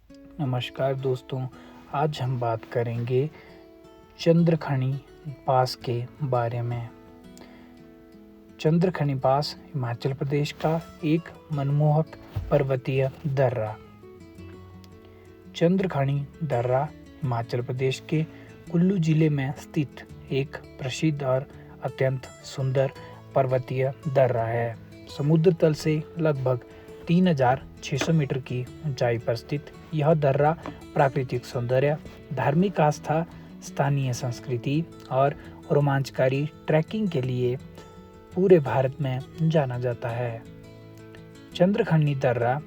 नमस्कार दोस्तों, आज हम बात करेंगे चंद्रखनी पास के बारे में। चंद्रखनी पास हिमाचल प्रदेश का एक मनमोहक पर्वतीय दर्रा। चंद्रखनी दर्रा हिमाचल प्रदेश के कुल्लू जिले में स्थित एक प्रसिद्ध और अत्यंत सुंदर पर्वतीय दर्रा है। समुद्र तल से लगभग 3600 मीटर की ऊंचाई पर स्थित यह दर्रा प्राकृतिक सौंदर्य, धार्मिक आस्था, स्थानीय संस्कृति और रोमांचकारी ट्रैकिंग के लिए पूरे भारत में जाना जाता है। चंद्रखनी दर्रा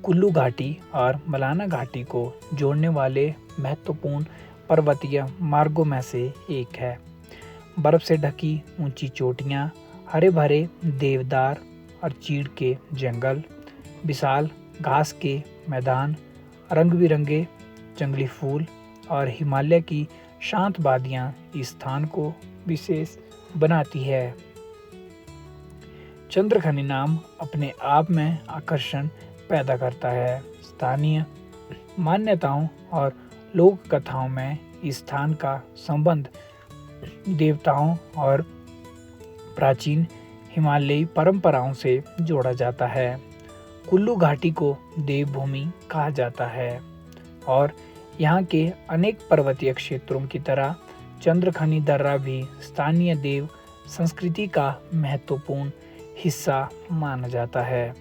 कुल्लू घाटी और मलाना घाटी को जोड़ने वाले महत्वपूर्ण पर्वतीय मार्गों में से एक है। बर्फ से ढकी ऊंची चोटियां, हरे भरे देवदार और चीड़ के जंगल, विशाल घास के मैदान, रंग बिरंगे जंगली फूल और हिमालय की शांत वादियां इस स्थान को विशेष बनाती है। चंद्रखनी नाम अपने आप में आकर्षण पैदा करता है। स्थानीय मान्यताओं और लोक कथाओं में इस स्थान का संबंध देवताओं और प्राचीन हिमालयी परंपराओं से जोड़ा जाता है। कुल्लू घाटी को देवभूमि कहा जाता है और यहाँ के अनेक पर्वतीय क्षेत्रों की तरह चंद्रखनी दर्रा भी स्थानीय देव संस्कृति का महत्वपूर्ण हिस्सा माना जाता है।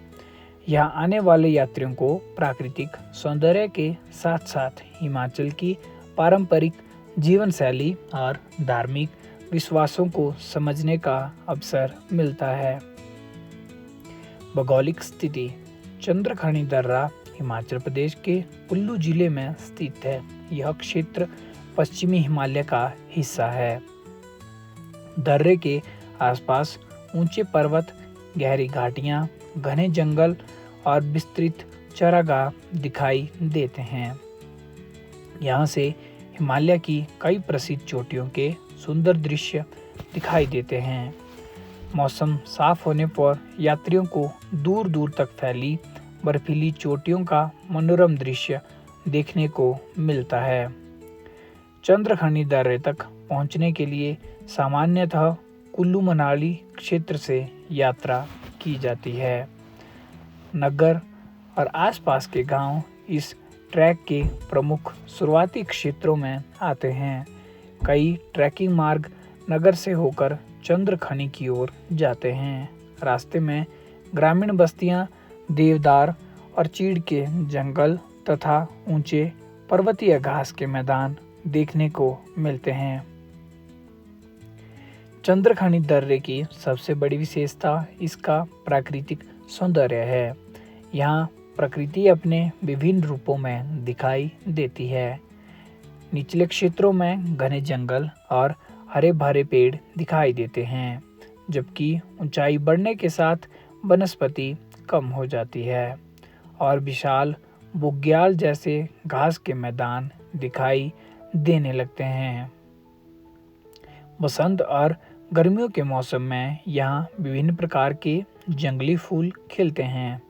यहाँ आने वाले यात्रियों को प्राकृतिक सौंदर्य के साथ साथ हिमाचल की पारंपरिक जीवन शैली और धार्मिक विश्वासों को समझने का अवसर मिलता है। भौगोलिक स्थिति। चंद्रखनी दर्रा हिमाचल प्रदेश के कुल्लू जिले में स्थित है। यह क्षेत्र पश्चिमी हिमालय का हिस्सा है। दर्रे के आसपास ऊंचे पर्वत, गहरी घाटियां, घने जंगल और विस्तृत चरागाह दिखाई देते हैं। यहाँ से हिमालय की कई प्रसिद्ध चोटियों के सुंदर दृश्य दिखाई देते हैं। मौसम साफ होने पर यात्रियों को दूर दूर तक फैली बर्फीली चोटियों का मनोरम दृश्य देखने को मिलता है। चंद्रखनी दर्रे तक पहुंचने के लिए सामान्यतः कुल्लू मनाली क्षेत्र से यात्रा की जाती है। नगर और आसपास के गांव इस ट्रैक के प्रमुख शुरुआती क्षेत्रों में आते हैं। कई ट्रैकिंग मार्ग नगर से होकर चंद्रखनी की ओर जाते हैं। रास्ते में ग्रामीण बस्तियां, देवदार और चीड़ के जंगल तथा ऊंचे पर्वतीय घास के मैदान देखने को मिलते हैं। चंद्रखनी दर्रे की सबसे बड़ी विशेषता इसका प्राकृतिक सौंदर्य है। यहाँ प्रकृति अपने विभिन्न रूपों में दिखाई देती है। निचले क्षेत्रों में घने जंगल और हरे भरे पेड़ दिखाई देते हैं, जबकि ऊंचाई बढ़ने के साथ वनस्पति कम हो जाती है और विशाल बुग्याल जैसे घास के मैदान दिखाई देने लगते हैं। बसंत और गर्मियों के मौसम में यहाँ विभिन्न प्रकार के जंगली फूल खिलते हैं।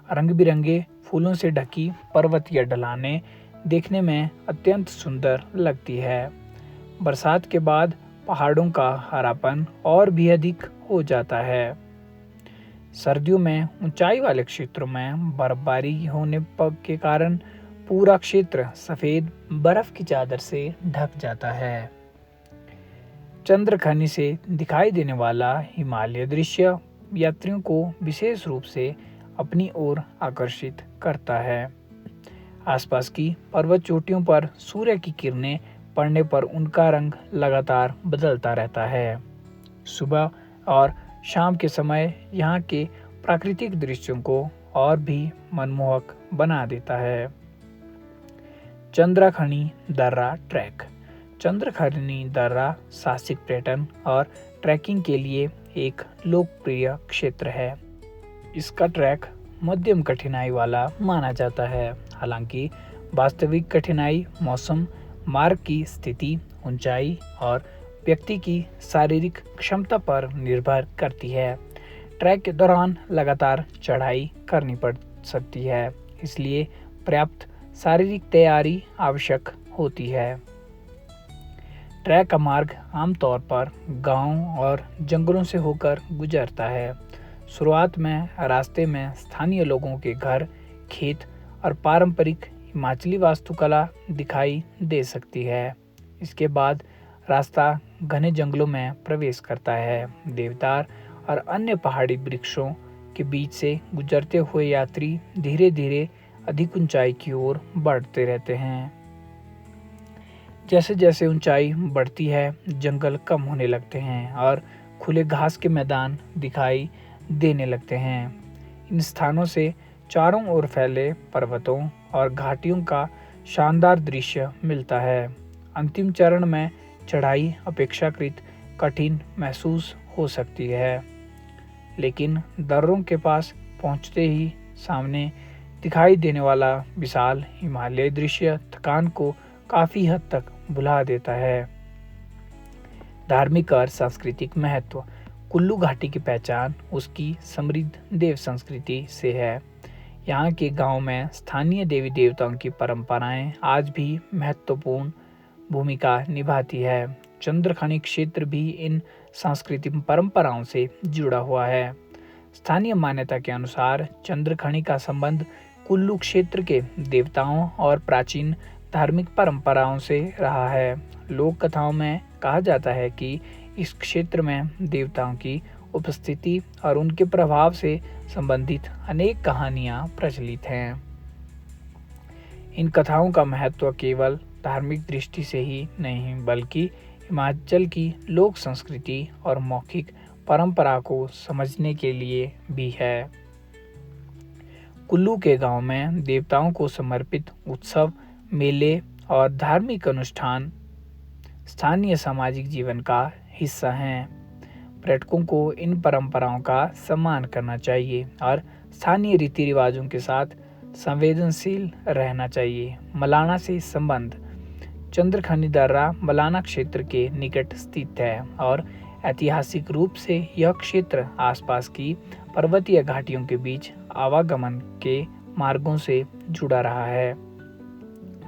रंग बिरंगे फूलों से ढकी पर्वतीय ढलानें देखने में अत्यंत सुंदर लगती है। बरसात के बाद पहाड़ों का हरापन और भी अधिक हो जाता है। सर्दियों में ऊंचाई वाले क्षेत्रों में बर्फबारी होने के कारण पूरा क्षेत्र सफेद बर्फ की चादर से ढक जाता है। चंद्रखनी से दिखाई देने वाला हिमालय दृश्य यात्रियों को विशेष रूप से अपनी ओर आकर्षित करता है। आसपास की पर्वत चोटियों पर सूर्य की किरणें पड़ने पर उनका रंग लगातार बदलता रहता है। सुबह और शाम के समय यहाँ के प्राकृतिक दृश्यों को और भी मनमोहक बना देता है। चंद्रखनी दर्रा ट्रैक। चंद्रखनी दर्रा साहसिक पर्यटन और ट्रैकिंग के लिए एक लोकप्रिय क्षेत्र है। इसका ट्रैक मध्यम कठिनाई वाला माना जाता है। हालांकि वास्तविक कठिनाई मौसम, मार्ग की स्थिति, ऊंचाई और व्यक्ति की शारीरिक क्षमता पर निर्भर करती है। ट्रैक के दौरान लगातार चढ़ाई करनी पड़ सकती है, इसलिए पर्याप्त शारीरिक तैयारी आवश्यक होती है। ट्रैक का मार्ग आमतौर पर गांव और जंगलों से होकर गुजरता है। शुरुआत में रास्ते में स्थानीय लोगों के घर, खेत और पारंपरिक हिमाचली वास्तुकला दिखाई दे सकती है। इसके बाद रास्ता घने जंगलों में प्रवेश करता है। देवदार और अन्य पहाड़ी वृक्षों के बीच से गुजरते हुए यात्री धीरे धीरे अधिक ऊंचाई की ओर बढ़ते रहते हैं। जैसे जैसे ऊंचाई बढ़ती है, जंगल कम होने लगते हैं और खुले घास के मैदान दिखाई देने लगते हैं। इन स्थानों से चारों ओर फैले पर्वतों और घाटियों का शानदार दृश्य मिलता है। अंतिम चरण में चढ़ाई अपेक्षाकृत कठिन महसूस हो सकती है, लेकिन दर्रों के पास पहुंचते ही सामने दिखाई देने वाला विशाल हिमालयी दृश्य थकान को काफी हद तक भुला देता है। धार्मिक और सांस्कृतिक महत्व। कुल्लू घाटी की पहचान उसकी समृद्ध देव संस्कृति से है। यहाँ के गांव में स्थानीय देवी देवताओं की परंपराएं आज भी महत्वपूर्ण भूमिका निभाती है। चंद्रखनी क्षेत्र भी इन सांस्कृतिक परंपराओं से जुड़ा हुआ है। स्थानीय मान्यता के अनुसार चंद्रखनी का संबंध कुल्लू क्षेत्र के देवताओं और प्राचीन धार्मिक परंपराओं से रहा है। लोक कथाओं में कहा जाता है कि इस क्षेत्र में देवताओं की उपस्थिति और उनके प्रभाव से संबंधित अनेक कहानियां प्रचलित हैं। इन कथाओं का महत्व केवल धार्मिक दृष्टि से ही नहीं, बल्कि हिमाचल की लोक संस्कृति और मौखिक परंपरा को समझने के लिए भी है। कुल्लू के गांव में देवताओं को समर्पित उत्सव, मेले और धार्मिक अनुष्ठान स्थानीय सामाजिक जीवन का हिस्सा हैं। पर्यटकों को इन परंपराओं का सम्मान करना चाहिए और स्थानीय रीति रिवाजों के साथ संवेदनशील रहना चाहिए। मलाना से संबंध। चंद्रखनी दर्रा मलाना क्षेत्र के निकट स्थित है और ऐतिहासिक रूप से यह क्षेत्र आसपास की पर्वतीय घाटियों के बीच आवागमन के मार्गों से जुड़ा रहा है।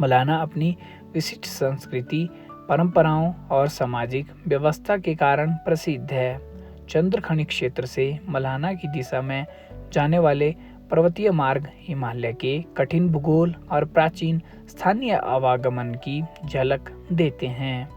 मलाना अपनी विशिष्ट संस्कृति, परंपराओं और सामाजिक व्यवस्था के कारण प्रसिद्ध है। चंद्रखनी क्षेत्र से मलाना की दिशा में जाने वाले पर्वतीय मार्ग हिमालय के कठिन भूगोल और प्राचीन स्थानीय आवागमन की झलक देते हैं।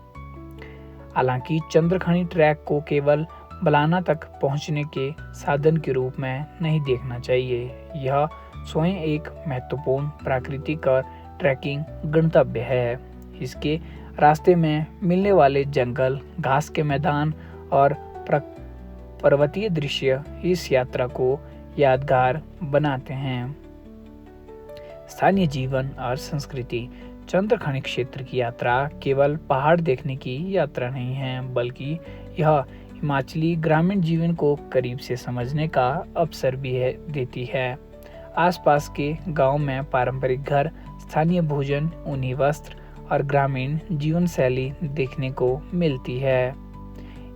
हालांकि चंद्रखनी ट्रैक को केवल मलाना तक पहुंचने के साधन के रूप में नहीं देखना चाहिए। यह स्वयं एक महत्वपूर्ण प्राकृतिक और ट्रैकिंग गंतव्य है। इसके रास्ते में मिलने वाले जंगल, घास के मैदान और पर्वतीय दृश्य इस यात्रा को यादगार बनाते हैं। स्थानीय जीवन और संस्कृति। चंद्रखनी क्षेत्र की यात्रा केवल पहाड़ देखने की यात्रा नहीं है, बल्कि यह हिमाचली ग्रामीण जीवन को करीब से समझने का अवसर भी देती है। आसपास के गांव में पारंपरिक घर, स्थानीय भोजन, ऊनी वस्त्र और ग्रामीण जीवन शैली देखने को मिलती है।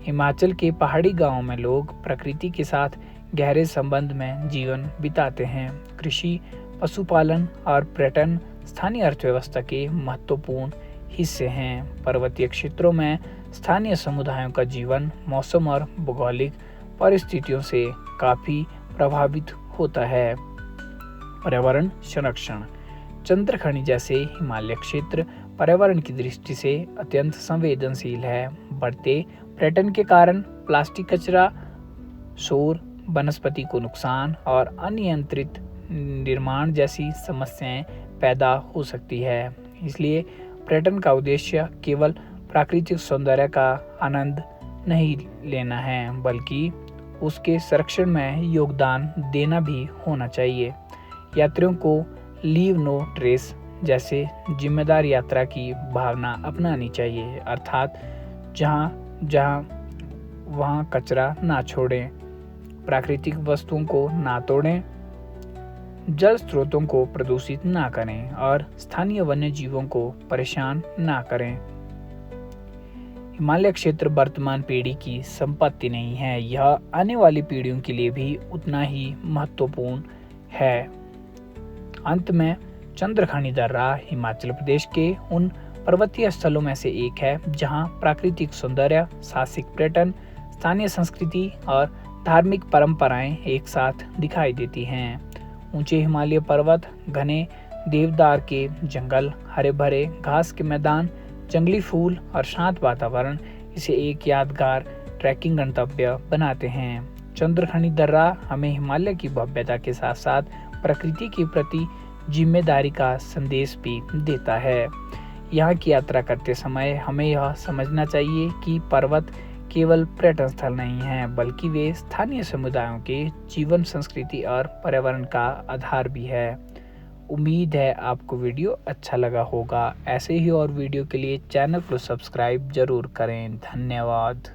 हिमाचल के पहाड़ी गांवों में लोग प्रकृति के साथ गहरे संबंध में जीवन बिताते हैं। कृषि, पशुपालन और पर्यटन स्थानीय अर्थव्यवस्था के महत्वपूर्ण हिस्से हैं। पर्वतीय क्षेत्रों में स्थानीय समुदायों का जीवन मौसम और भौगोलिक परिस्थितियों से काफी प्रभावित होता है। पर्यावरण संरक्षण। चंद्रखनी जैसे हिमालय क्षेत्र पर्यावरण की दृष्टि से अत्यंत संवेदनशील है। बढ़ते पर्यटन के कारण प्लास्टिक कचरा, शोर, वनस्पति को नुकसान और अनियंत्रित निर्माण जैसी समस्याएं पैदा हो सकती है। इसलिए पर्यटन का उद्देश्य केवल प्राकृतिक सौंदर्य का आनंद नहीं लेना है, बल्कि उसके संरक्षण में योगदान देना भी होना चाहिए। यात्रियों को लीव नो ट्रेस जैसे जिम्मेदार यात्रा की भावना अपनानी चाहिए, अर्थात जहाँ वहाँ कचरा ना छोड़ें, प्राकृतिक वस्तुओं को ना तोड़ें, जल स्रोतों को प्रदूषित ना करें और स्थानीय वन्य जीवों को परेशान ना करें। हिमालय क्षेत्र वर्तमान पीढ़ी की संपत्ति नहीं है, यह आने वाली पीढ़ियों के लिए भी उतना ही महत्वपूर्ण है। अंत में चंद्रखानी दर्रा हिमाचल प्रदेश के उन पर्वतीय स्थलों में से एक है जहां प्राकृतिक सौंदर्य, साहसिक पर्यटन, स्थानीय संस्कृति और धार्मिक परंपराएं एक साथ दिखाई देती हैं। ऊंचे हिमालय पर्वत, घने देवदार के जंगल, हरे भरे घास के मैदान, जंगली फूल और शांत वातावरण इसे एक यादगार ट्रैकिंग गंतव्य बनाते हैं। चंद्रखानी दर्रा हमें हिमालय की भव्यता के साथ साथ प्रकृति के प्रति जिम्मेदारी का संदेश भी देता है। यहाँ की यात्रा करते समय हमें यह समझना चाहिए कि पर्वत केवल पर्यटन स्थल नहीं है, बल्कि वे स्थानीय समुदायों के जीवन, संस्कृति और पर्यावरण का आधार भी है। उम्मीद है आपको वीडियो अच्छा लगा होगा। ऐसे ही और वीडियो के लिए चैनल को सब्सक्राइब जरूर करें। धन्यवाद।